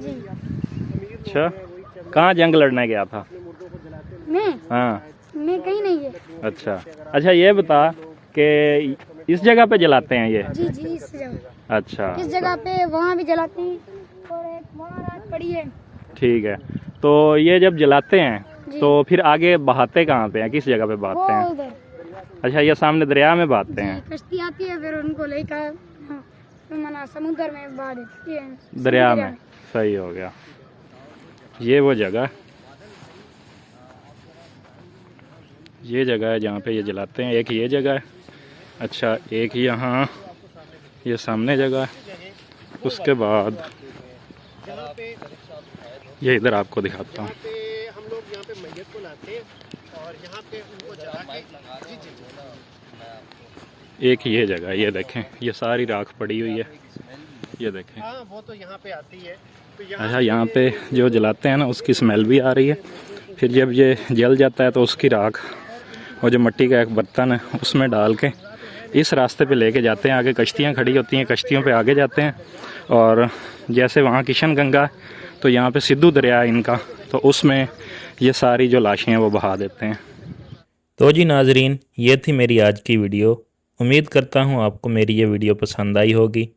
जी। अच्छा, कहाँ जंग लड़ने गया था? हाँ, मैं कहीं नहीं है। अच्छा ये बता कि इस जगह पे जलाते हैं ये? जी जी, इस जगह। अच्छा, इस जगह पे वहाँ भी जलाते हैं और एक वहाँ रात पड़ी है। ठीक है। तो ये जब जलाते हैं जी। तो फिर आगे बहाते कहाँ पे हैं, किस जगह पे बहाते वो हैं? उधर अच्छा, ये सामने दरिया में बहाते हैं? कश्ती आती है, फिर उनको लेकर मना समुद्र में बहा देती है, दरिया में। सही हो गया। ये वो जगह, ये जगह है जहाँ पे ये जलाते हैं। एक ये जगह है, अच्छा एक यहाँ ये सामने जगह है, उसके बाद ये इधर आपको दिखाता हूँ। हम लोग यहाँ पे मैयत को लाते हैं और यहाँ पे उनको जला के एक ये जगह, ये देखें, ये सारी राख पड़ी हुई है, ये देखें। हाँ, वो तो यहाँ पे आती है। तो अच्छा, यहाँ पे जो जलाते हैं ना उसकी स्मेल भी आ रही है। फिर जब ये जल जाता है तो उसकी राख और जो मिट्टी का एक बर्तन है उसमें डाल के इस रास्ते पे लेके जाते हैं। आगे कश्तियाँ खड़ी होती हैं, कश्तियों पे आगे जाते हैं। और जैसे वहाँ किशन गंगा है तो यहाँ पे सिद्धू दरिया है इनका, तो उसमें ये सारी जो लाशें हैं वो बहा देते हैं। तो जी नाजरीन, ये थी मेरी आज की वीडियो। उम्मीद करता हूँ आपको मेरी ये वीडियो पसंद आई होगी।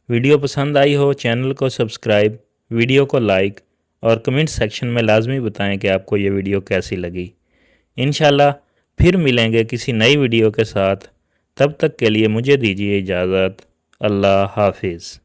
वीडियो पसंद आई हो चैनल को सब्सक्राइब, वीडियो को लाइक और कमेंट सेक्शन में लाजमी बताएं कि आपको ये वीडियो कैसी लगी। इंशाल्लाह फिर मिलेंगे किसी नई वीडियो के साथ। तब तक के लिए मुझे दीजिए इजाज़त। अल्लाह हाफिज़।